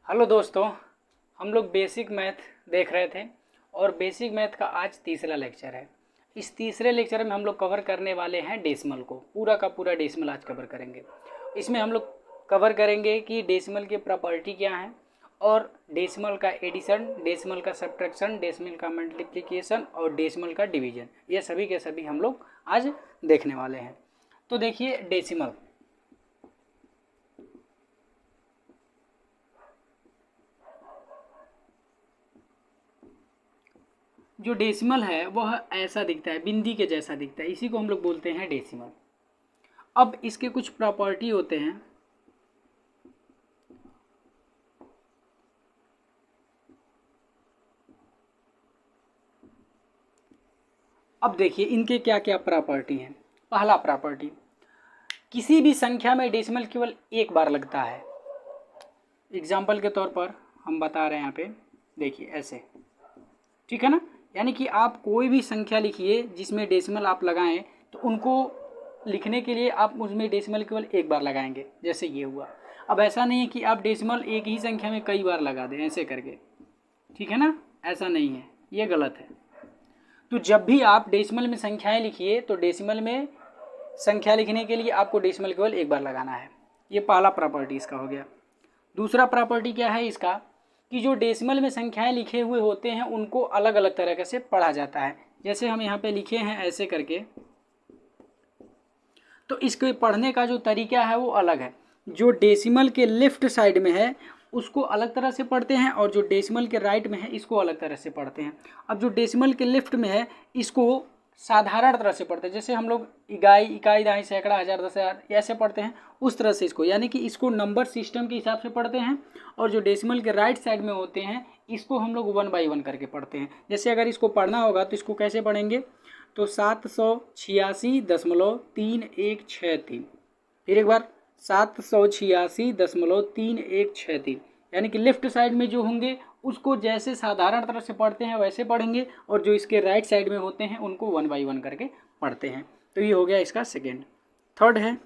Hello दोस्तों, हम लोग बेसिक मैथ देख रहे थे और बेसिक मैथ का आज तीसरा लेक्चर है। इस तीसरे लेक्चर में हम लोग कवर करने वाले हैं डेसिमल को। पूरा का पूरा डेसिमल आज कवर करेंगे। इसमें हम लोग कवर करेंगे कि डेसिमल की प्रॉपर्टी क्या है और डेसिमल का एडिशन, डेसिमल का सब्ट्रैक्शन, डेसिमल का मल्टीप्लिकेशन और डेसिमल का डिवीजन। ये सभी के सभी हम लोग आज देखने वाले हैं। तो देखिए, डेसिमल जो डेसिमल है वह ऐसा दिखता है, बिंदी के जैसा दिखता है। इसी को हम लोग बोलते हैं डेसिमल। अब इसके कुछ प्रॉपर्टी होते हैं। अब देखिए इनके क्या क्या प्रॉपर्टी हैं। पहला प्रॉपर्टी, किसी भी संख्या में डेसिमल केवल एक बार लगता है। एग्जाम्पल के तौर पर हम बता रहे हैं यहाँ पे, देखिए ऐसे, ठीक है ना। यानी कि आप कोई भी संख्या लिखिए जिसमें डेसिमल आप लगाएं तो उनको लिखने के लिए आप उसमें डेसिमल केवल एक बार लगाएंगे, जैसे ये हुआ। अब ऐसा नहीं है कि आप डेसिमल एक ही संख्या में कई बार लगा दें ऐसे करके, ठीक है ना, ऐसा नहीं है, ये गलत है। तो जब भी आप डेसिमल में संख्याएं लिखिए तो डेसिमल में संख्या लिखने के लिए आपको डेसिमल केवल एक बार लगाना है। ये पहला प्रॉपर्टी इसका हो गया। दूसरा प्रॉपर्टी क्या है इसका, कि जो डेसिमल में संख्याएं लिखे हुए होते हैं उनको अलग अलग तरीके से पढ़ा जाता है। जैसे हम यहाँ पे लिखे हैं ऐसे करके, तो इसके पढ़ने का जो तरीका है वो अलग है। जो डेसिमल के लेफ्ट साइड में है उसको अलग तरह से पढ़ते हैं और जो डेसिमल के राइट में है इसको अलग तरह से पढ़ते हैं। अब जो डेसिमल के लेफ्ट में है इसको साधारण तरह से पढ़ते हैं, जैसे हम लोग इकाई दहाई सैकड़ा हज़ार दस हज़ार ऐसे पढ़ते हैं, उस तरह से इसको, यानी कि इसको नंबर सिस्टम के हिसाब से पढ़ते हैं। और जो डेसिमल के राइट साइड में होते हैं इसको हम लोग 1 बाई 1 करके पढ़ते हैं। जैसे अगर इसको पढ़ना होगा तो इसको कैसे पढ़ेंगे, तो 786.3163। फिर एक बार 786.3163, यानी कि लेफ्ट साइड में जो होंगे उसको जैसे साधारण तरह से पढ़ते हैं वैसे पढ़ेंगे, और जो इसके राइट साइड में होते हैं उनको 1 बाई 1 करके पढ़ते हैं। तो ये हो गया इसका सेकेंड। थर्ड है,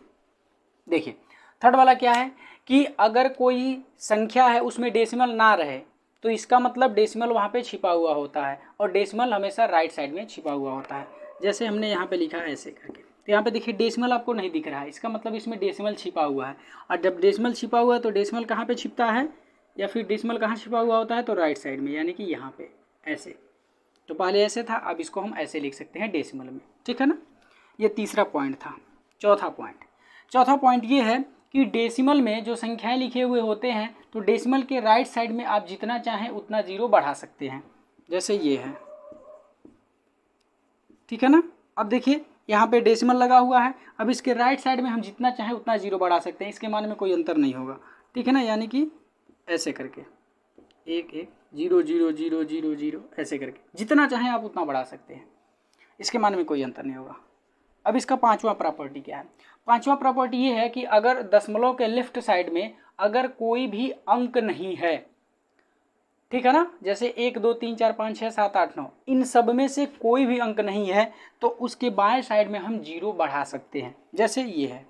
देखिए थर्ड वाला क्या है कि अगर कोई संख्या है उसमें डेसिमल ना रहे तो इसका मतलब डेसिमल वहाँ पे छिपा हुआ होता है, और डेसिमल हमेशा राइट साइड में छिपा हुआ होता है। जैसे हमने यहाँ पे लिखा है ऐसे करके, तो यहाँ पे देखिए डेसिमल आपको नहीं दिख रहा है, इसका मतलब इसमें डेसिमल छिपा हुआ है। और जब डेसिमल छिपा हुआ है तो डेसिमल कहाँ पे छिपता है, या फिर डेसिमल कहाँ छिपा हुआ होता है, तो राइट साइड में, यानी कि यहाँ पे ऐसे। तो पहले ऐसे था, अब इसको हम ऐसे लिख सकते हैं डेसिमल में, ठीक है ना। ये तीसरा पॉइंट था। चौथा पॉइंट ये है कि डेसिमल में जो संख्याएं लिखे हुए होते हैं तो डेसिमल के राइट साइड में आप जितना चाहें उतना जीरो बढ़ा सकते हैं, जैसे ये है, ठीक है ना। अब देखिए यहाँ पे डेसिमल लगा हुआ है, अब इसके राइट साइड में हम जितना चाहें उतना जीरो बढ़ा सकते हैं, इसके मान में कोई अंतर नहीं होगा, ठीक है ना। यानी कि ऐसे करके 1 1 0 0 0 0 0 ऐसे करके जितना चाहें आप उतना बढ़ा सकते हैं, इसके मान में कोई अंतर नहीं होगा। अब इसका पांचवा प्रॉपर्टी क्या है, पांचवा प्रॉपर्टी ये है कि अगर दशमलव के लेफ्ट साइड में अगर कोई भी अंक नहीं है, ठीक है ना, जैसे 1 2 3 4 5 6 7 8 9, इन सब में से कोई भी अंक नहीं है तो उसके बाएं साइड में हम जीरो बढ़ा सकते हैं। जैसे ये है,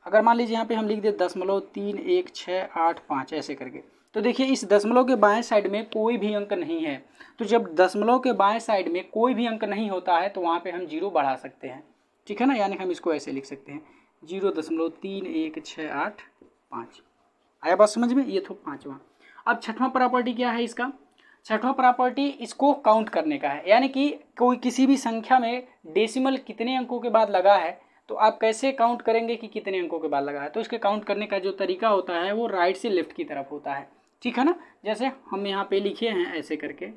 अगर मान लीजिए यहाँ पे हम लिख दे 0.31685 ऐसे करके, तो देखिए इस दशमलव के बाएं साइड में कोई भी अंक नहीं है। तो जब दशमलव के बाएं साइड में कोई भी अंक नहीं होता है तो वहाँ पे हम जीरो बढ़ा सकते हैं, ठीक है ना। यानी हम इसको ऐसे लिख सकते हैं 0.31685। आया बात समझ में, ये तो पांचवा। अब छठवां प्रॉपर्टी क्या है इसका, छठवां प्रॉपर्टी इसको काउंट करने का है, यानी कि कोई किसी भी संख्या में डेसिमल कितने अंकों के बाद लगा है तो आप कैसे काउंट करेंगे कि कितने अंकों के बाद लगा है। तो इसके काउंट करने का जो तरीका होता है वो राइट से लेफ्ट की तरफ होता है, ठीक है ना। जैसे हम यहाँ पे लिखे हैं ऐसे करके,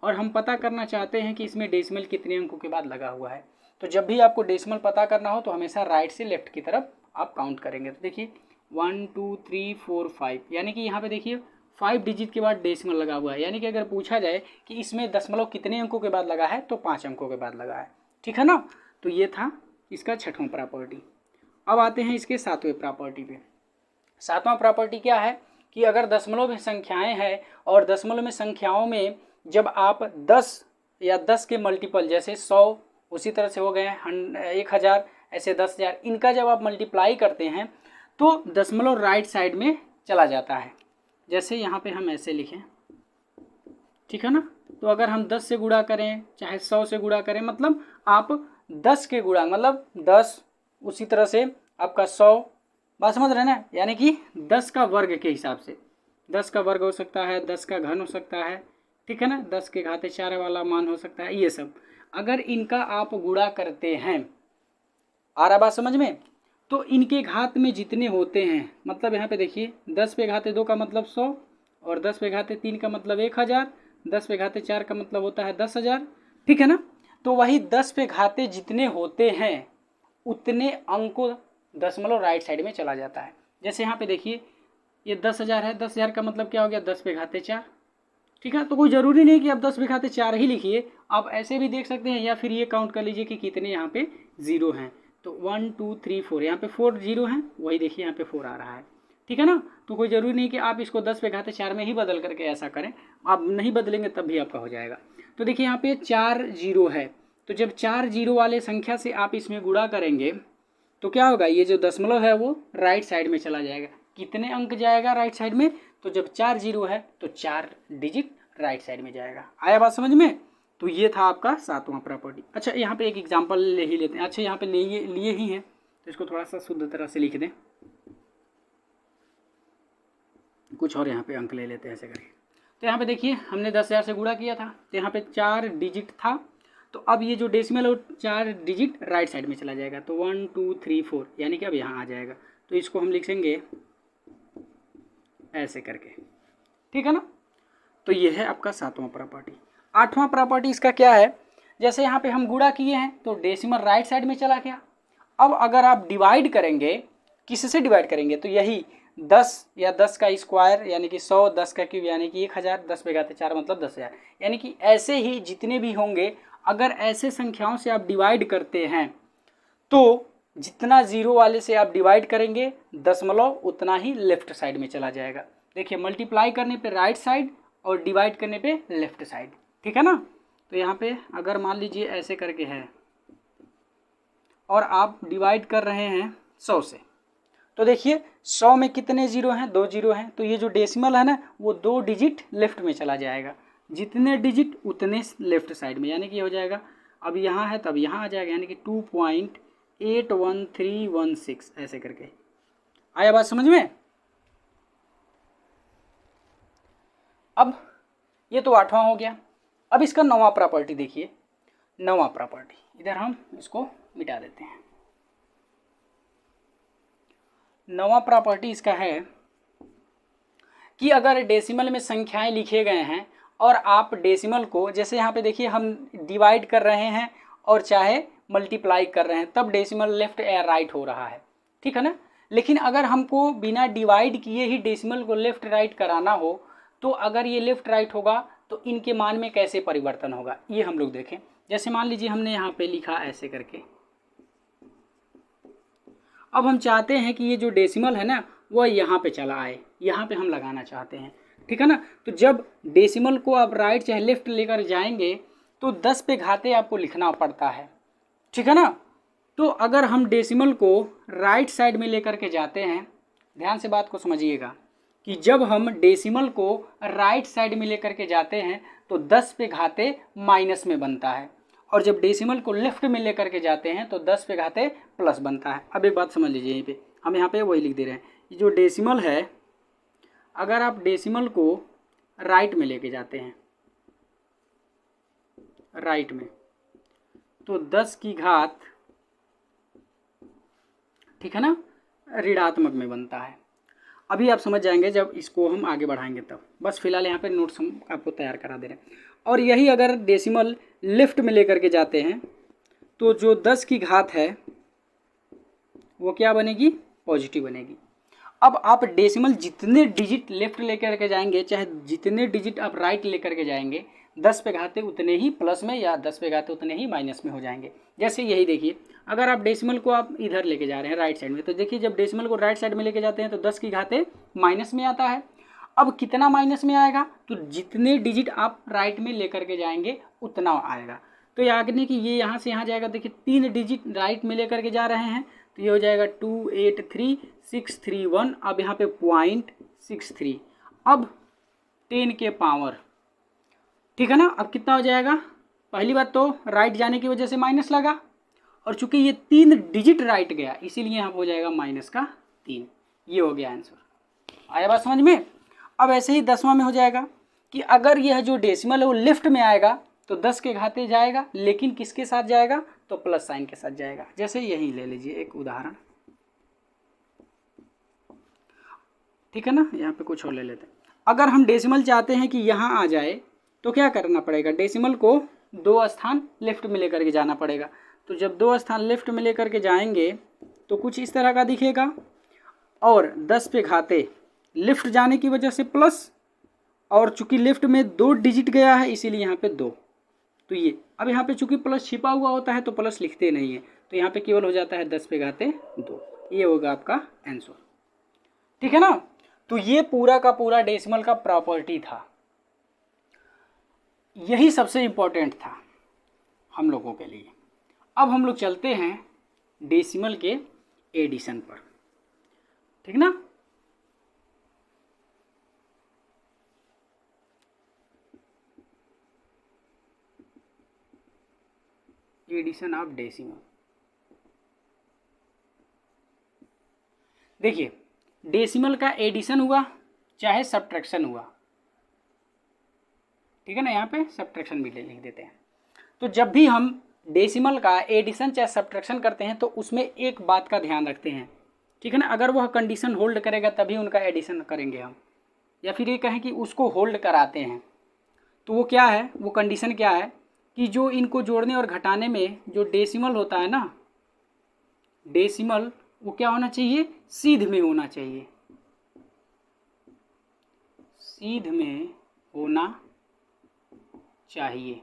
और हम पता करना चाहते हैं कि इसमें डेसिमल कितने अंकों के बाद लगा हुआ है। तो जब भी आपको डेसिमल पता करना हो तो हमेशा राइट से लेफ्ट की तरफ आप काउंट करेंगे। तो देखिए 1 2 3 4 5, यानी कि यहाँ पे देखिए 5 डिजिट के बाद डेसिमल लगा हुआ है, यानी कि अगर पूछा जाए कि इसमें दशमलव कितने अंकों के बाद लगा है तो 5 अंकों के बाद लगा है, ठीक है ना। तो ये था इसका छठवां प्रॉपर्टी। अब आते हैं इसके सातवें प्रॉपर्टी पे। सातवां प्रॉपर्टी क्या है कि अगर दशमलव में संख्याएं हैं और दशमलव में संख्याओं में जब आप 10 या 10 के मल्टीपल, जैसे 100 उसी तरह से हो गए 1000, ऐसे 10,000, इनका जब आप मल्टीप्लाई करते हैं तो दशमलव राइट साइड में चला जाता है, जैसे यहाँ पे हम ऐसे लिखें, ठीक है ना। तो अगर हम 10 से गुणा करें चाहे 100 से गुणा करें, मतलब आप 10 के गुणा मतलब 10, उसी तरह से आपका 100, बात समझ रहे हैं ना, यानी कि 10 का वर्ग के हिसाब से, 10 का वर्ग हो सकता है, 10 का घन हो सकता है, ठीक है ना, 10 के घाते 4 वाला मान हो सकता है, ये सब अगर इनका आप गुणा करते हैं, आ रहा बात समझ में, तो इनके घात में जितने होते हैं, मतलब यहाँ पे देखिए 10 पे घाते 2 का मतलब 100, और 10 पे घाते 3 का मतलब 1000, 10 पे घाते 4 का मतलब होता है 10,000, ठीक है ना। तो वही 10 पे घाते जितने होते हैं उतने अंकों दशमलव राइट साइड में चला जाता है। जैसे यहाँ पे देखिए ये 10,000 है, 10,000 का मतलब क्या हो गया, 10 पे घाते 4, ठीक है। तो कोई ज़रूरी नहीं कि आप 10 पे घाते 4 ही लिखिए, आप ऐसे भी देख सकते हैं, या फिर ये काउंट कर लीजिए कि कितने यहाँ पे जीरो हैं। तो 1 2 3 4, यहाँ पे 4 जीरो हैं, वही देखिए यहाँ पे 4 आ रहा है, ठीक है ना। तो कोई ज़रूरी नहीं कि आप इसको 10 पे घाते 4 में ही बदल करके ऐसा करें, आप नहीं बदलेंगे तब भी आपका हो जाएगा। तो देखिए यहाँ पे 4 जीरो है, तो जब 4 जीरो वाले संख्या से आप इसमें गुणा करेंगे तो क्या होगा, ये जो दशमलव है वो राइट साइड में चला जाएगा। कितने अंक जाएगा राइट साइड में, तो जब 4 जीरो है तो 4 डिजिट राइट साइड में जाएगा। आया बात समझ में। तो ये था आपका 7वां प्रॉपर्टी। अच्छा यहाँ पे एक एग्जांपल ले ही लेते हैं। अच्छा यहाँ पे लिए ही हैं, तो इसको थोड़ा सा शुद्ध तरह से लिख दें, कुछ और यहाँ पे अंक ले लेते हैं ऐसे करके। तो यहाँ पे देखिए हमने 10,000 से गुणा किया था, तो यहाँ पे 4 डिजिट था, तो अब ये जो डेसिमल है 4 डिजिट राइट साइड में चला जाएगा, तो 1 2 3 4, यानी कि अब यहाँ आ जाएगा। तो इसको हम लिखेंगे ऐसे करके, ठीक है ना। तो ये है आपका 7वां प्रॉपर्टी। 8वां प्रॉपर्टी इसका क्या है, जैसे यहाँ पे हम गुणा किए हैं तो डेसिमल राइट साइड में चला गया। अब अगर आप डिवाइड करेंगे, किससे डिवाइड करेंगे, तो यही 10 या 10 का स्क्वायर यानी कि 100, 10 का क्यूब यानी कि 1000, 10 पे घाते 4 मतलब 10,000, यानी कि ऐसे ही जितने भी होंगे अगर ऐसे संख्याओं से आप डिवाइड करते हैं तो जितना जीरो वाले से आप डिवाइड करेंगे दशमलव उतना ही लेफ्ट साइड में चला जाएगा। देखिए मल्टीप्लाई करने पे राइट साइड और डिवाइड करने पे लेफ्ट साइड, ठीक है ना। तो यहाँ पे अगर मान लीजिए ऐसे करके है और आप डिवाइड कर रहे हैं 100 से, तो देखिए 100 में कितने जीरो हैं, 2 जीरो हैं, तो ये जो डेसिमल है ना वो 2 डिजिट लेफ्ट में चला जाएगा, जितने डिजिट उतने लेफ्ट साइड में, यानी कि हो जाएगा अब यहाँ है तब यहाँ आ जाएगा, यानी कि 2.81316 ऐसे करके। आया बात समझ में। अब ये तो 8वां हो गया। अब इसका 9वां प्रॉपर्टी देखिए, 9वां प्रॉपर्टी इधर हम इसको मिटा देते हैं। 9वां प्रॉपर्टी इसका है कि अगर डेसिमल में संख्याएं लिखे गए हैं और आप डेसिमल को, जैसे यहाँ पे देखिए हम डिवाइड कर रहे हैं और चाहे मल्टीप्लाई कर रहे हैं, तब डेसिमल लेफ्ट या राइट हो रहा है, ठीक है ना। लेकिन अगर हमको बिना डिवाइड किए ही डेसिमल को लेफ्ट राइट कराना हो, तो अगर ये लेफ्ट राइट होगा तो इनके मान में कैसे परिवर्तन होगा ये हम लोग देखें। जैसे मान लीजिए हमने यहाँ पे लिखा ऐसे करके, अब हम चाहते हैं कि ये जो डेसिमल है ना वो यहाँ पे चला आए, यहाँ पे हम लगाना चाहते हैं, ठीक है ना। तो जब डेसिमल को आप राइट चाहे लेफ्ट लेकर जाएंगे तो 10 पे घाते आपको लिखना पड़ता है, ठीक है ना। तो अगर हम डेसिमल को राइट साइड में लेकर के जाते हैं, ध्यान से बात को समझिएगा कि जब हम डेसिमल को राइट साइड में लेकर के जाते हैं तो 10 पे घाते माइनस में बनता है, और जब डेसिमल को लेफ्ट में लेकर के जाते हैं तो 10 पे घाते प्लस बनता है। अब एक बात समझ लीजिए, यहीं पे हम यहाँ पे वही लिख दे रहे हैं, ये जो डेसिमल है अगर आप डेसिमल को राइट में लेके जाते हैं, राइट में, तो 10 की घात, ठीक है ना, ऋणात्मक में बनता है। अभी आप समझ जाएंगे जब इसको हम आगे बढ़ाएंगे तब, बस फिलहाल यहाँ पे नोट्स हम आपको तैयार करा दे रहे हैं। और यही अगर डेसिमल लेफ्ट में लेकर के जाते हैं तो जो 10 की घात है वो क्या बनेगी, पॉजिटिव बनेगी। अब आप डेसिमल जितने डिजिट लेफ्ट लेकर के जाएंगे चाहे जितने डिजिट आप राइट लेकर के जाएंगे 10 पे घाते उतने ही प्लस में या 10 पे घाते उतने ही माइनस में हो जाएंगे। जैसे यही देखिए अगर आप डेसिमल को आप इधर लेके जा रहे हैं राइट साइड में, तो देखिए जब डेसिमल को राइट साइड में लेके जाते हैं तो 10 की घाते माइनस में आता है। अब कितना माइनस में आएगा, तो जितने डिजिट आप राइट में लेकर के जाएंगे उतना आएगा। तो यानी कि ये यहाँ से यहाँ जाएगा, देखिए 3 डिजिट राइट में लेकर के जा रहे हैं तो ये हो जाएगा 28361। अब यहाँ पे 0.63, अब 10 के पावर, ठीक है ना। अब कितना हो जाएगा, पहली बात तो राइट जाने की वजह से माइनस लगा, और चूंकि ये 3 डिजिट राइट गया इसीलिए यहाँ हो जाएगा -3। ये हो गया आंसर। आया बात समझ में। अब ऐसे ही 10वां में हो जाएगा कि अगर यह जो डेसिमल है वो लेफ्ट में आएगा तो 10 के घाते जाएगा, लेकिन किसके साथ जाएगा, तो प्लस साइन के साथ जाएगा। जैसे यही ले लीजिए एक उदाहरण, ठीक है ना। यहाँ पे कुछ और ले लेते हैं। अगर हम डेसिमल चाहते हैं कि यहाँ आ जाए तो क्या करना पड़ेगा, डेसिमल को 2 स्थान लेफ्ट में लेकर के जाना पड़ेगा। तो जब 2 स्थान लेफ्ट में लेकर के जाएंगे तो कुछ इस तरह का दिखेगा, और 10 पे घाते लेफ्ट जाने की वजह से प्लस, और चूंकि लेफ्ट में 2 डिजिट गया है इसीलिए यहाँ पे 2। तो ये अब यहाँ पे चूंकि प्लस छिपा हुआ होता है तो प्लस लिखते नहीं है, तो यहाँ पे केवल हो जाता है 10 पे घाते 2। ये होगा आपका आंसर, ठीक है ना। तो ये पूरा का पूरा डेसिमल का प्रॉपर्टी था, यही सबसे इम्पोर्टेंट था हम लोगों के लिए। अब हम लोग चलते हैं डेसिमल के एडिशन पर, ठीक ना। एडिशन ऑफ डेसिमल, देखिए डेसिमल का एडिशन हुआ चाहे सब्ट्रैक्शन हुआ, ठीक है ना। यहाँ पे सब्ट्रैक्शन भी लिख देते हैं। तो जब भी हम डेसिमल का एडिशन चाहे सब्ट्रैक्शन करते हैं तो उसमें एक बात का ध्यान रखते हैं, ठीक है ना। अगर वह कंडीशन होल्ड करेगा तभी उनका एडिशन करेंगे हम, या फिर ये कहें कि उसको होल्ड कराते हैं। तो वो क्या है, वो कंडीशन क्या है कि जो इनको जोड़ने और घटाने में जो डेसिमल होता है ना, डेसिमल वो क्या होना चाहिए, सीध में होना चाहिए, सीध में होना चाहिए।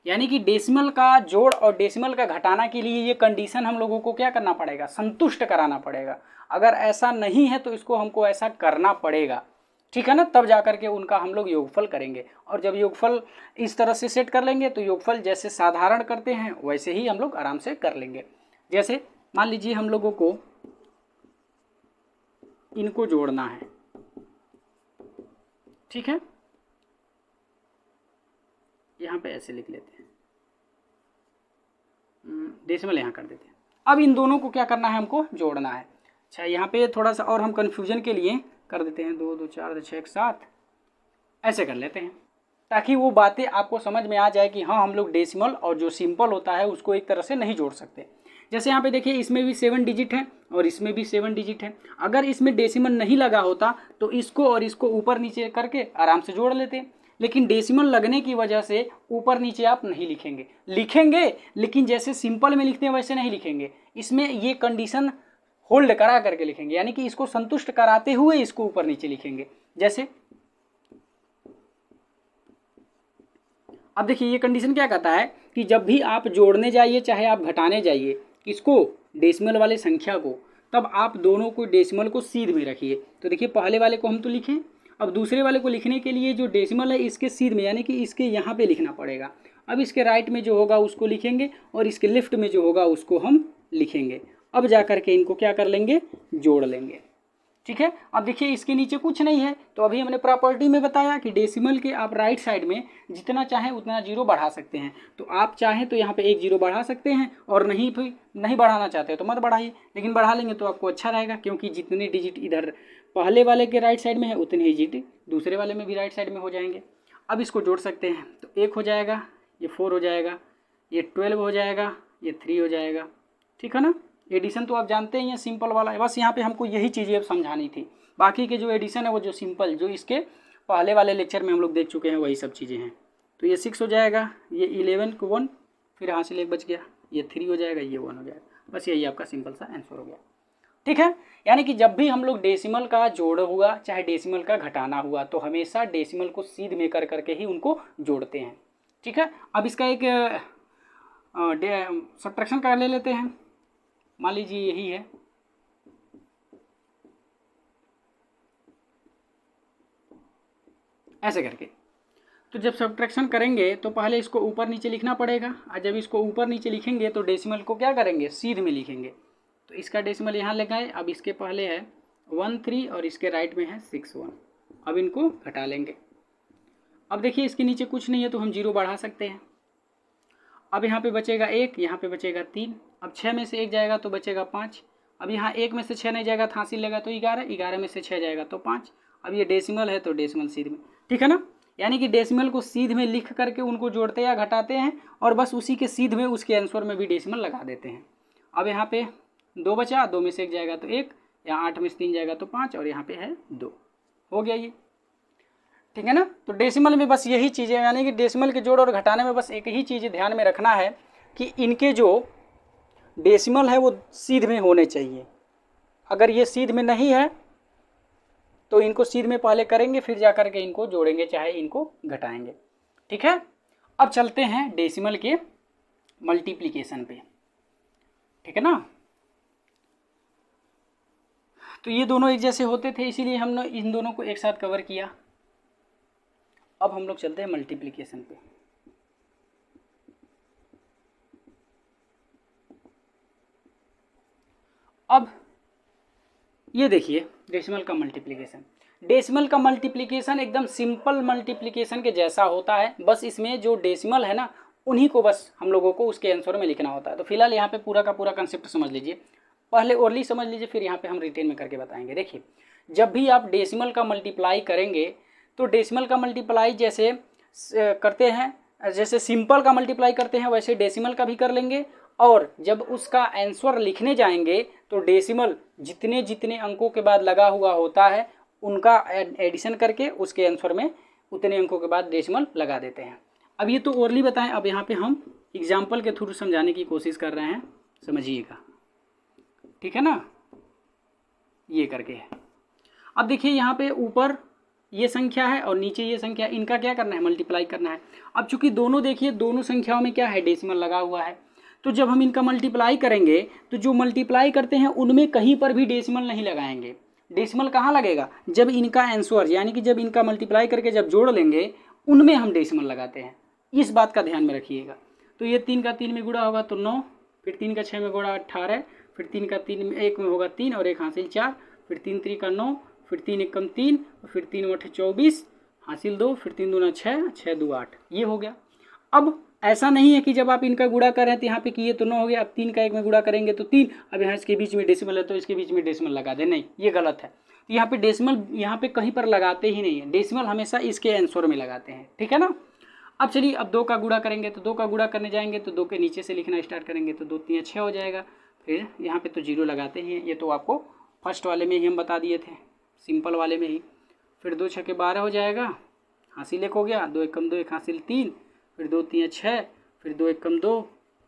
यानी कि डेसिमल का जोड़ और डेसिमल का घटाना के लिए ये कंडीशन हम लोगों को क्या करना पड़ेगा, संतुष्ट कराना पड़ेगा। अगर ऐसा नहीं है तो इसको हमको ऐसा करना पड़ेगा, ठीक है ना। तब जाकर के उनका हम लोग योगफल करेंगे, और जब योगफल इस तरह से सेट कर लेंगे तो योगफल जैसे साधारण करते हैं वैसे ही हम लोग आराम से कर लेंगे। जैसे मान लीजिए हम लोगों को इनको जोड़ना है, ठीक है। यहाँ पे ऐसे लिख लेते हैं, डेसिमल यहाँ कर देते हैं। अब इन दोनों को क्या करना है, हमको जोड़ना है। अच्छा यहाँ पे थोड़ा सा और हम कन्फ्यूजन के लिए कर देते हैं 2 2 4 2 6 7, ऐसे कर लेते हैं ताकि वो बातें आपको समझ में आ जाए कि हाँ हम लोग डेसिमल और जो सिंपल होता है उसको एक तरह से नहीं जोड़ सकते। जैसे यहाँ पे देखिए इसमें भी 7 डिजिट है और इसमें भी 7 डिजिट है। अगर इसमें डेसिमल नहीं लगा होता तो इसको और इसको ऊपर नीचे करके आराम से जोड़ लेते, लेकिन डेसिमल लगने की वजह से ऊपर नीचे आप नहीं लिखेंगे, लेकिन जैसे सिंपल में लिखते हैं वैसे नहीं लिखेंगे। इसमें ये कंडीशन होल्ड करा करके लिखेंगे, यानी कि इसको संतुष्ट कराते हुए इसको ऊपर नीचे लिखेंगे। जैसे अब देखिए ये कंडीशन क्या कहता है कि जब भी आप जोड़ने जाइए चाहे आप घटाने जाइए इसको डेसिमल वाले संख्या को, तब आप दोनों को डेसिमल को सीध में रखिए। तो देखिए पहले वाले को हम तो लिखें, अब दूसरे वाले को लिखने के लिए जो डेसिमल है इसके सीध में यानी कि इसके यहाँ पे लिखना पड़ेगा। अब इसके राइट में जो होगा उसको लिखेंगे और इसके लेफ्ट में जो होगा उसको हम लिखेंगे। अब जा कर के इनको क्या कर लेंगे, जोड़ लेंगे, ठीक है। अब देखिए इसके नीचे कुछ नहीं है, तो अभी हमने प्रॉपर्टी में बताया कि डेसिमल के आप राइट साइड में जितना चाहें उतना जीरो बढ़ा सकते हैं। तो आप चाहें तो यहाँ पे 1 जीरो बढ़ा सकते हैं, और नहीं बढ़ाना चाहते तो मत बढ़ाइए, लेकिन बढ़ा लेंगे तो आपको अच्छा रहेगा, क्योंकि जितने डिजिट इधर पहले वाले के राइट साइड में है उतने ही डिजिट दूसरे वाले में भी राइट साइड में हो जाएंगे। अब इसको जोड़ सकते हैं, तो 1 हो जाएगा, ये 4 हो जाएगा, ये 12 हो जाएगा, ये 3 हो जाएगा, ठीक है ना। एडिशन तो आप जानते ही हैं सिंपल वाला है, बस यहाँ पे हमको यही चीज़ें अब समझानी थी। बाकी के जो एडिशन है वो जो सिंपल जो इसके पहले वाले लेक्चर में हम लोग देख चुके हैं वही सब चीज़ें हैं। तो ये 6 हो जाएगा, ये 11 को 1, फिर यहाँ से 1 बच गया, ये 3 हो जाएगा, ये 1 हो जाएगा। बस यही आपका सिंपल सा आंसर हो गया, ठीक है। यानी कि जब भी हम लोग डेसिमल का जोड़ हुआ चाहे डेसिमल का घटाना हुआ तो हमेशा डेसिमल को सीध में कर करके ही उनको जोड़ते हैं, ठीक है। अब इसका एक सब्ट्रैक्शन कर ले लेते हैं। मान लीजिए यही है, ऐसे करके। तो जब सब्ट्रैक्शन करेंगे तो पहले इसको ऊपर नीचे लिखना पड़ेगा, और जब इसको ऊपर नीचे लिखेंगे तो डेसिमल को क्या करेंगे, सीध में लिखेंगे। तो इसका डेसिमल यहाँ लगाए, अब इसके पहले है 1 3 और इसके राइट में है 6 1। अब इनको घटा लेंगे। अब देखिए इसके नीचे कुछ नहीं है तो हम 0 बढ़ा सकते हैं। अब यहाँ पे बचेगा 1, यहाँ पे बचेगा 3। अब 6 में से 1 जाएगा तो बचेगा 5। अब यहाँ 1 में से 6 नहीं जाएगा तो हासिल लेगा तो 11, 11 में से 6 जाएगा तो 5। अब ये डेसिमल है तो डेसिमल सीध में, ठीक है ना। यानी कि डेसिमल को सीध में लिख करके उनको जोड़ते या घटाते हैं और बस उसी के सीध में उसके आंसर में भी डेसिमल लगा देते हैं। अब यहाँ पे 2 बचा, 2 में से 1 जाएगा तो 1, यहाँ 8 में से 3 जाएगा तो 5 और यहाँ पे है 2। हो गया ये, ठीक है ना। तो डेसिमल में बस यही चीज़ें, यानी कि डेसिमल के जोड़ और घटाने में बस एक ही चीज़ ध्यान में रखना है कि इनके जो डेसिमल है वो सीध में होने चाहिए। अगर ये सीध में नहीं है तो इनको सीध में पहले करेंगे फिर जा करके इनको जोड़ेंगे चाहे इनको घटाएंगे, ठीक है। अब चलते हैं डेसिमल के मल्टीप्लिकेशन पे, ठीक है ना। तो ये दोनों एक जैसे होते थे इसीलिए हमने इन दोनों को एक साथ कवर किया। अब हम लोग चलते हैं मल्टीप्लिकेशन पे। अब ये देखिए डेसिमल का मल्टीप्लिकेशन। डेसिमल का मल्टीप्लिकेशन एकदम सिंपल मल्टीप्लिकेशन के जैसा होता है, बस इसमें जो डेसिमल है ना उन्हीं को बस हम लोगों को उसके आंसर में लिखना होता है। तो फिलहाल यहाँ पे पूरा का पूरा कंसेप्ट समझ लीजिए, पहले ओरली समझ लीजिए, फिर यहाँ पे हम रिटेन में करके बताएंगे। देखिए जब भी आप डेसिमल का मल्टीप्लाई करेंगे तो डेसिमल का मल्टीप्लाई जैसे करते हैं, जैसे सिंपल का मल्टीप्लाई करते हैं वैसे डेसिमल का भी कर लेंगे। और जब उसका आंसर लिखने जाएंगे तो डेसिमल जितने जितने अंकों के बाद लगा हुआ होता है उनका एडिशन करके उसके आंसर में उतने अंकों के बाद डेसिमल लगा देते हैं। अब ये तो ओरली बताएं, अब यहाँ पे हम एग्जाम्पल के थ्रू समझाने की कोशिश कर रहे हैं, समझिएगा, ठीक है ना। ये करके है। अब देखिए यहाँ पे ऊपर ये संख्या है और नीचे ये संख्या, इनका क्या करना है, मल्टीप्लाई करना है। अब चूंकि दोनों देखिए दोनों संख्याओं में क्या है, डेसिमल लगा हुआ है, तो जब हम इनका मल्टीप्लाई करेंगे तो जो मल्टीप्लाई करते हैं उनमें कहीं पर भी डेसिमल नहीं लगाएंगे। डेसिमल कहाँ लगेगा, जब इनका आंसर यानी कि जब इनका मल्टीप्लाई करके जब जोड़ लेंगे उनमें हम डेसिमल लगाते हैं। इस बात का ध्यान में रखिएगा। तो ये 3 का 3 में गुणा होगा तो 9, फिर 3 का 6 में गुणा 18, फिर 3 का 3 में 1 में होगा 3 और 1 हासिल 4, फिर 3 3 का 9, फिर 3 1 कम 3, फिर 3 8 24 हासिल 2, फिर 3 दूना 6, 6 2 8, ये हो गया। अब ऐसा नहीं है कि जब आप इनका गुणा कर रहे हैं तो यहाँ पे किए तो 9 हो गया, अब 3 का 1 में गुणा करेंगे तो 3, अब यहाँ इसके बीच में डेसिमल है तो इसके बीच में डेसिमल लगा दे, नहीं, ये गलत है। तो यहाँ पे डेसिमल यहाँ पे कहीं पर लगाते ही नहीं है, डेसिमल हमेशा इसके आंसर में लगाते हैं, ठीक है ना। अब चलिए अब 2 का गुणा करेंगे तो 2 का गुणा करने जाएंगे तो 2 के नीचे से लिखना स्टार्ट करेंगे तो 2 3 6 हो जाएगा, फिर यहाँ पे तो 0 लगाते ही हैं, ये तो आपको फर्स्ट वाले में ही हम बता दिए थे, सिंपल वाले में ही। फिर 2 6 12 हो जाएगा, हासिल 1 हो गया, 2 1 कम 2 1 हासिल 3, फिर 2 3 6, फिर 2 1 कम 2,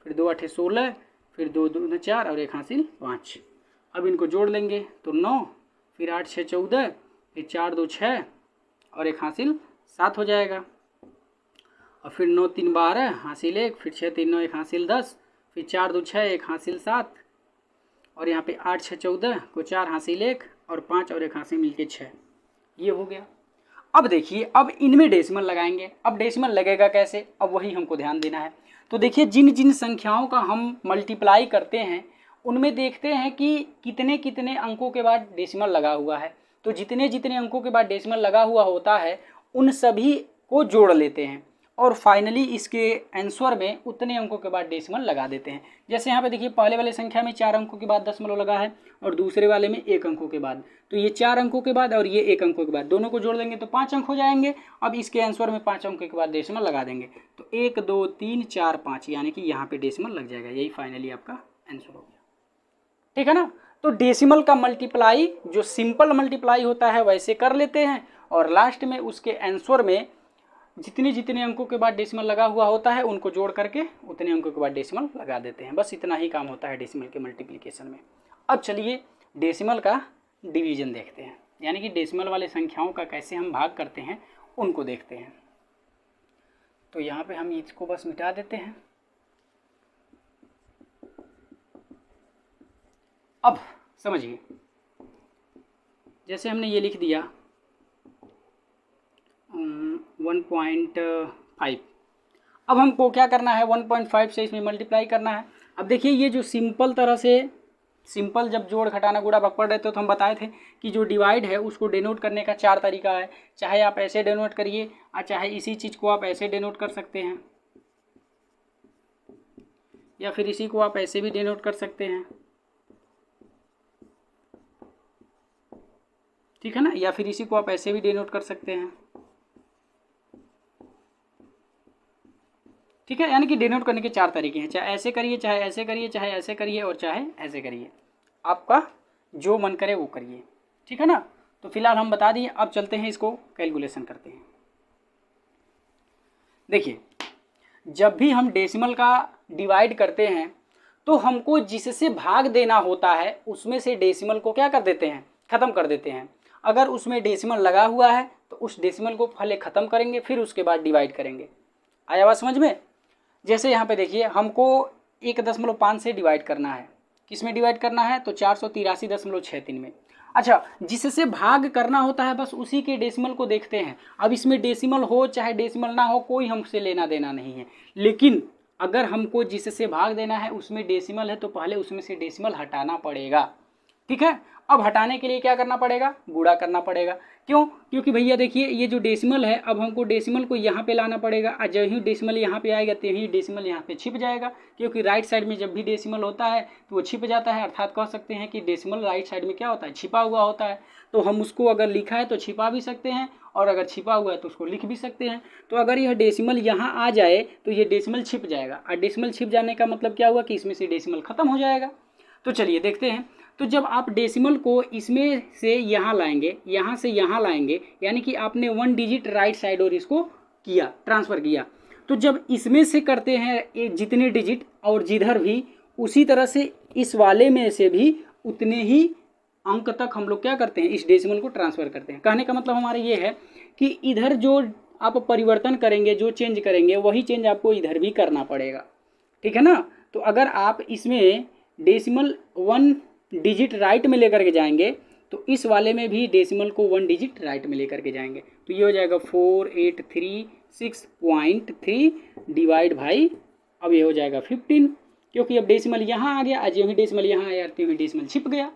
फिर 2 8 16, फिर 2 2 4 और 1 हासिल 5। अब इनको जोड़ लेंगे तो 9, फिर 8 6 14, फिर 4 2 6 और 1 हासिल 7 हो जाएगा। और फिर 9 3 12 हासिल 1, फिर 6 3 9 1 हासिल 10, फिर 4 2 6 1 हासिल 7 और यहाँ पे 8 6 14 को 4 हासिल 1 और 5 और 1 हासिल मिलके 6, ये हो गया। अब देखिए अब इनमें डेसिमल लगाएंगे। अब डेसिमल लगेगा कैसे, अब वही हमको ध्यान देना है। तो देखिए जिन जिन संख्याओं का हम मल्टीप्लाई करते हैं उनमें देखते हैं कि कितने कितने अंकों के बाद डेसिमल लगा हुआ है। तो जितने जितने अंकों के बाद डेसिमल लगा हुआ होता है उन सभी को जोड़ लेते हैं और फाइनली इसके आंसर में उतने अंकों के बाद डेसिमल लगा देते हैं। जैसे यहाँ पे देखिए पहले वाले संख्या में 4 अंकों के बाद दशमलव लगा है और दूसरे वाले में 1 अंकों के बाद, तो ये 4 अंकों के बाद और ये 1 अंकों के बाद दोनों को जोड़ देंगे तो 5 अंक हो जाएंगे। अब इसके आंसर में 5 अंकों के बाद डेसिमल लगा देंगे तो 1 2 3 4 5 यानी कि यहाँ पे डेसिमल लग जाएगा, यही फाइनली आपका आंसर हो गया, ठीक है ना। तो डेसिमल का मल्टीप्लाई जो सिंपल मल्टीप्लाई होता है वैसे कर लेते हैं और लास्ट में उसके आंसर में जितने जितने अंकों के बाद डेसिमल लगा हुआ होता है उनको जोड़ करके उतने अंकों के बाद डेसिमल लगा देते हैं। बस इतना ही काम होता है डेसिमल के मल्टीप्लिकेशन में। अब चलिए डेसिमल का डिवीजन देखते हैं, यानी कि डेसिमल वाले संख्याओं का कैसे हम भाग करते हैं उनको देखते हैं। तो यहाँ पे हम इसको बस मिटा देते हैं। अब समझिए जैसे हमने ये लिख दिया 1.5, अब हमको क्या करना है 1.5 से इसमें मल्टीप्लाई करना है। अब देखिए ये जो सिंपल तरह से सिंपल जब जोड़ घटाना गुणा भाग पढ़ रहे थे तो हम बताए थे कि जो डिवाइड है उसको डिनोट करने का 4 तरीका है। चाहे आप ऐसे डिनोट करिए और चाहे इसी चीज़ को आप ऐसे डिनोट कर सकते हैं, या फिर इसी को आप ऐसे भी डिनोट कर सकते हैं, ठीक है ना, या फिर इसी को आप ऐसे भी डिनोट कर सकते हैं, ठीक है। यानी कि डिनोट करने के 4 तरीके हैं, चाहे ऐसे करिए, चाहे ऐसे करिए, चाहे ऐसे करिए और चाहे ऐसे करिए, आपका जो मन करे वो करिए, ठीक है ना। तो फिलहाल हम बता दिए, अब चलते हैं इसको कैलकुलेशन करते हैं। देखिए, जब भी हम डेसिमल का डिवाइड करते हैं तो हमको जिससे भाग देना होता है उसमें से डेसिमल को क्या कर देते हैं, ख़त्म कर देते हैं। अगर उसमें डेसिमल लगा हुआ है तो उस डेसिमल को पहले ख़त्म करेंगे, फिर उसके बाद डिवाइड करेंगे। आया बात समझ में। जैसे यहाँ पे देखिए, हमको 1.5 से डिवाइड करना है। किस में डिवाइड करना है, तो 483.63 में। अच्छा, जिससे भाग करना होता है बस उसी के डेसिमल को देखते हैं। अब इसमें डेसिमल हो चाहे डेसिमल ना हो कोई हमसे लेना देना नहीं है, लेकिन अगर हमको जिससे भाग देना है उसमें डेसिमल है तो पहले उसमें से डेसिमल हटाना पड़ेगा, ठीक है। अब हटाने के लिए क्या करना पड़ेगा, गुणा करना पड़ेगा। क्यों, क्योंकि भैया देखिए ये जो डेसिमल है, अब हमको डेसिमल को यहाँ पे लाना पड़ेगा, और जब ही डेसिमल यहाँ पे आएगा तभी डेसिमल यहाँ पे छिप जाएगा, क्योंकि राइट साइड में जब भी डेसिमल होता है तो वो छिप जाता है। अर्थात कह सकते हैं कि डेसिमल राइट साइड में क्या होता है, छिपा हुआ होता है। तो हम उसको अगर लिखा है तो छिपा भी सकते हैं, और अगर छिपा हुआ है तो उसको लिख भी सकते हैं। तो अगर यह डेसिमल यहाँ आ जाए तो ये डेसिमल छिप जाएगा, और डेसिमल छिप जाने का मतलब क्या हुआ कि इसमें से डेसिमल खत्म हो जाएगा। तो चलिए देखते हैं। तो जब आप डेसिमल को इसमें से यहाँ लाएंगे, यहाँ से यहाँ लाएंगे, यानी कि आपने 1 डिजिट राइट साइड और इसको किया, ट्रांसफ़र किया। तो जब इसमें से करते हैं ये जितने डिजिट और जिधर भी, उसी तरह से इस वाले में से भी उतने ही अंक तक हम लोग क्या करते हैं, इस डेसिमल को ट्रांसफ़र करते हैं। कहने का मतलब हमारा ये है कि इधर जो आप परिवर्तन करेंगे, जो चेंज करेंगे, वही चेंज आपको इधर भी करना पड़ेगा, ठीक है ना। तो अगर आप इसमें डेसिमल 1 डिजिट राइट में लेकर के जाएंगे तो इस वाले में भी डेसिमल को 1 डिजिट राइट में लेकर के जाएंगे। तो ये हो जाएगा 4836.3 डिवाइड बाई, अब ये हो जाएगा 15, क्योंकि अब डेसिमल यहाँ आ गया, आज यही डेसिमल यहाँ आया तो यही डेसिमल छिप गया।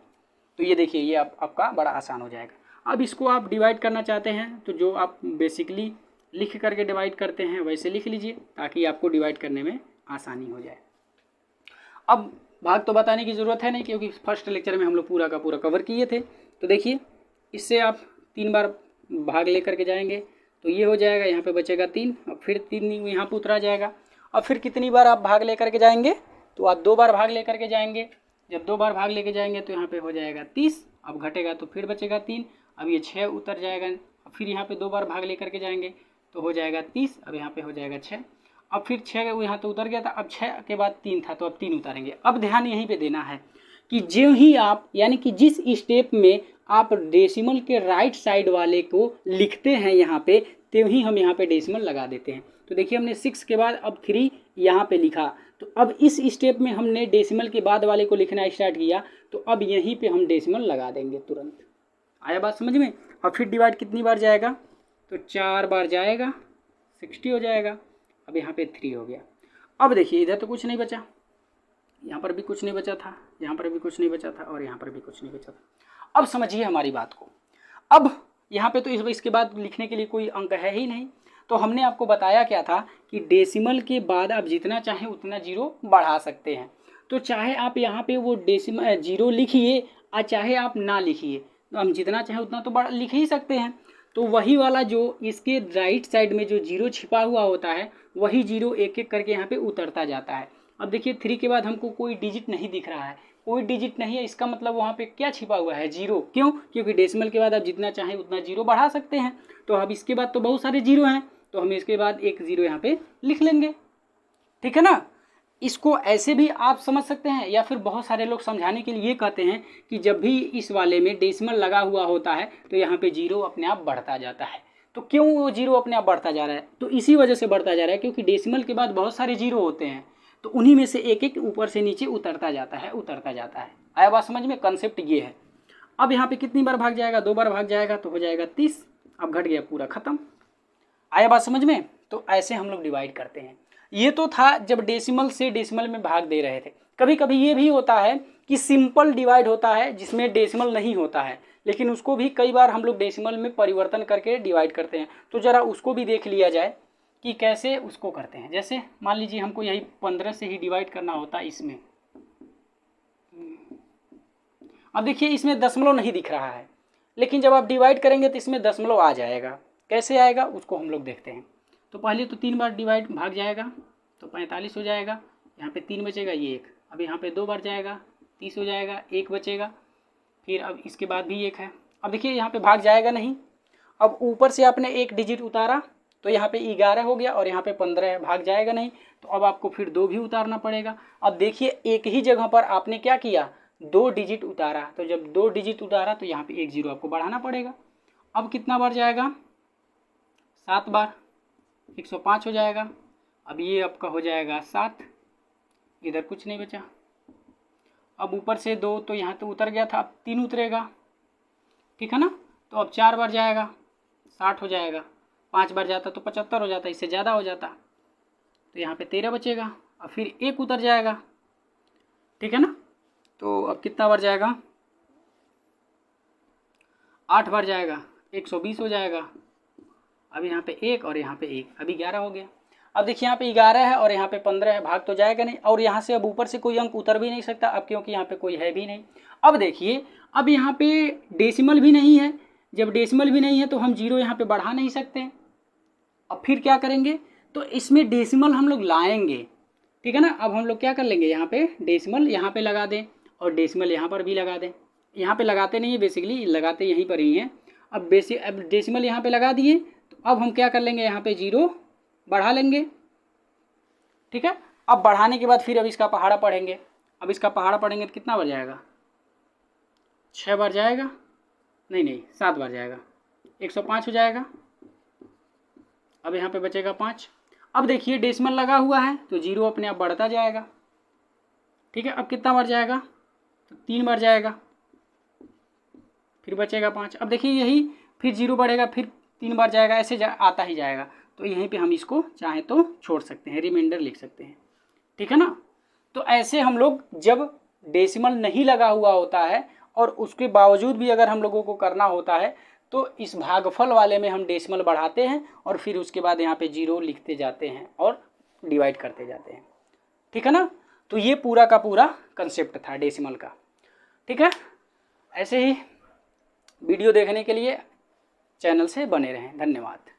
तो ये देखिए, ये आपका बड़ा आसान हो जाएगा। अब इसको आप डिवाइड करना चाहते हैं तो जो आप बेसिकली लिख करके डिवाइड करते हैं वैसे लिख लीजिए, ताकि आपको डिवाइड करने में आसानी हो जाए। अब भाग तो बताने की ज़रूरत है नहीं, क्योंकि फर्स्ट लेक्चर में हम लोग पूरा का पूरा कवर किए थे। तो देखिए, इससे आप 3 बार भाग लेकर के जाएंगे तो ये हो जाएगा, यहाँ पे बचेगा 3, और फिर 3 यहाँ पे उतरा जाएगा। और फिर कितनी बार आप भाग लेकर के जाएंगे, तो आप 2 बार भाग लेकर के जाएंगे। जब 2 बार भाग लेके जाएंगे तो यहाँ पे हो जाएगा 30, अब घटेगा तो फिर बचेगा 3, अब ये 6 उतर जाएगा। फिर यहाँ पे 2 बार भाग लेकर के जाएंगे तो हो जाएगा 30, अब यहाँ पे हो जाएगा 6, अब फिर 6 यहाँ तो उतर गया था, अब 6 के बाद 3 था तो अब 3 उतारेंगे। अब ध्यान यहीं पे देना है कि जो ही आप, यानी कि जिस स्टेप में आप डेसिमल के राइट साइड वाले को लिखते हैं यहाँ पे, तभी हम यहाँ पे डेसिमल लगा देते हैं। तो देखिए, हमने 6 के बाद अब 3 यहाँ पे लिखा, तो अब इस स्टेप में हमने डेसिमल के बाद वाले को लिखना स्टार्ट किया, तो अब यहीं पे हम डेसिमल लगा देंगे तुरंत। आया बात समझ में। और फिर डिवाइड कितनी बार जाएगा, तो 4 बार जाएगा, 60 हो जाएगा। अब यहाँ पे 3 हो गया। अब देखिए, इधर तो कुछ नहीं बचा, यहाँ पर भी कुछ नहीं बचा था, यहाँ पर भी कुछ नहीं बचा था, और यहाँ पर भी कुछ नहीं बचा था। अब समझिए हमारी बात को। अब यहाँ पे तो इसके बाद लिखने के लिए कोई अंक है ही नहीं। तो हमने आपको बताया क्या था कि डेसिमल के बाद आप जितना चाहें उतना जीरो बढ़ा सकते हैं। तो चाहे आप यहाँ पे वो डेसिमल जीरो लिखिए और चाहे आप ना लिखिए, तो हम जितना चाहें उतना तो लिख ही सकते हैं। तो वही वाला जो इसके राइट साइड में जो जीरो छिपा हुआ होता है, वही जीरो एक एक करके यहाँ पे उतरता जाता है। अब देखिए, 3 के बाद हमको कोई डिजिट नहीं दिख रहा है, कोई डिजिट नहीं है, इसका मतलब वहाँ पे क्या छिपा हुआ है, जीरो। क्यों, क्योंकि डेसिमल के बाद आप जितना चाहें उतना जीरो बढ़ा सकते हैं। तो अब इसके बाद तो बहुत सारे जीरो हैं, तो हम इसके बाद एक जीरो यहाँ पे लिख लेंगे, ठीक है ना। इसको ऐसे भी आप समझ सकते हैं, या फिर बहुत सारे लोग समझाने के लिए कहते हैं कि जब भी इस वाले में डेसिमल लगा हुआ होता है तो यहाँ पे जीरो अपने आप बढ़ता जाता है। तो क्यों वो जीरो अपने आप बढ़ता जा रहा है, तो इसी वजह से बढ़ता जा रहा है क्योंकि डेसिमल के बाद बहुत सारे जीरो होते हैं, तो उन्हीं में से एक एक ऊपर से नीचे उतरता जाता है, उतरता जाता है। आया बात समझ में, कंसेप्ट ये है। अब यहाँ पे कितनी बार भाग जाएगा, 2 बार भाग जाएगा तो हो जाएगा 30, अब घट गया पूरा खत्म। आया बात समझ में। तो ऐसे हम लोग डिवाइड करते हैं। ये तो था जब डेसिमल से डेसिमल में भाग दे रहे थे। कभी कभी ये भी होता है कि सिंपल डिवाइड होता है जिसमें डेसिमल नहीं होता है, लेकिन उसको भी कई बार हम लोग डेसिमल में परिवर्तन करके डिवाइड करते हैं। तो ज़रा उसको भी देख लिया जाए कि कैसे उसको करते हैं। जैसे मान लीजिए हमको यही 15 से ही डिवाइड करना होता है इसमें। अब देखिए इसमें दशमलव नहीं दिख रहा है, लेकिन जब आप डिवाइड करेंगे तो इसमें दशमलव आ जाएगा। कैसे आएगा उसको हम लोग देखते हैं। तो पहले तो 3 बार डिवाइड भाग जाएगा तो 45 हो जाएगा, यहाँ पे 3 बचेगा, ये 1। अब यहाँ पे 2 बार जाएगा 30 हो जाएगा, 1 बचेगा, फिर अब इसके बाद भी 1 है। अब देखिए यहाँ पे भाग जाएगा नहीं। अब ऊपर से आपने 1 डिजिट उतारा तो यहाँ पे 11 हो गया और यहाँ पे 15 है, भाग जाएगा नहीं। तो अब आपको फिर 2 भी उतारना पड़ेगा। अब देखिए एक ही जगह पर आपने क्या किया, 2 डिजिट उतारा। तो जब 2 डिजिट उतारा तो यहाँ पे 1 0 आपको बढ़ाना पड़ेगा। अब कितना बार जाएगा, 7 बार, 105 हो जाएगा। अब ये आपका हो जाएगा 7, इधर कुछ नहीं बचा। अब ऊपर से 2 तो यहाँ तो उतर गया था, अब 3 उतरेगा, ठीक है ना। तो अब 4 बार जाएगा 60 हो जाएगा, 5 बार जाता तो 75 हो जाता, इससे ज़्यादा हो जाता। तो यहाँ पे 13 बचेगा। अब फिर 1 उतर जाएगा, ठीक है ना। तो अब कितना बार जाएगा, 8 बार जाएगा, 120 हो जाएगा। अब यहाँ पे 1 और यहाँ पे 1, अभी 11 हो गया। अब देखिए यहाँ पे 11 है और यहाँ पे 15 है, भाग तो जाएगा नहीं। और यहाँ से अब ऊपर से कोई अंक उतर भी नहीं सकता अब, क्योंकि यहाँ पे कोई है भी नहीं। अब देखिए अब यहाँ पे डेसिमल भी नहीं है। जब डेसिमल भी नहीं है तो हम 0 यहाँ पे बढ़ा नहीं सकते। अब फिर क्या करेंगे, तो इसमें डेसिमल हम लोग लाएंगे, ठीक है ना। अब हम लोग क्या कर लेंगे, यहाँ पे डेसिमल यहाँ पे लगा दें और डेसिमल यहाँ पर भी लगा दें। यहाँ पे लगाते नहीं है, बेसिकली लगाते यहीं पर ही हैं। अब डेसिमल यहाँ पे लगा दिए तो अब हम क्या कर लेंगे, यहाँ पे 0 बढ़ा लेंगे, ठीक है। अब बढ़ाने के बाद फिर अब इसका पहाड़ा पढ़ेंगे। अब इसका पहाड़ा पढ़ेंगे तो कितना बार जाएगा, 6 बार जाएगा, नहीं 7 बार जाएगा, 105 हो जाएगा। अब यहाँ पे बचेगा 5। अब देखिए डेसिमल लगा हुआ है तो 0 अपने आप बढ़ता जाएगा, ठीक है। अब कितना बार जाएगा, तो 3 बार जाएगा, फिर बचेगा 5। अब देखिए यही फिर 0 बढ़ेगा, फिर 3 बार जाएगा, ऐसे आता ही जाएगा। तो यहीं पे हम इसको चाहे तो छोड़ सकते हैं, रिमाइंडर लिख सकते हैं, ठीक है ना। तो ऐसे हम लोग जब डेसिमल नहीं लगा हुआ होता है और उसके बावजूद भी अगर हम लोगों को करना होता है तो इस भागफल वाले में हम डेसिमल बढ़ाते हैं और फिर उसके बाद यहाँ पे 0 लिखते जाते हैं और डिवाइड करते जाते हैं, ठीक है ना। तो ये पूरा का पूरा कंसेप्ट था डेसिमल का, ठीक है। ऐसे ही वीडियो देखने के लिए चैनल से बने रहें। धन्यवाद।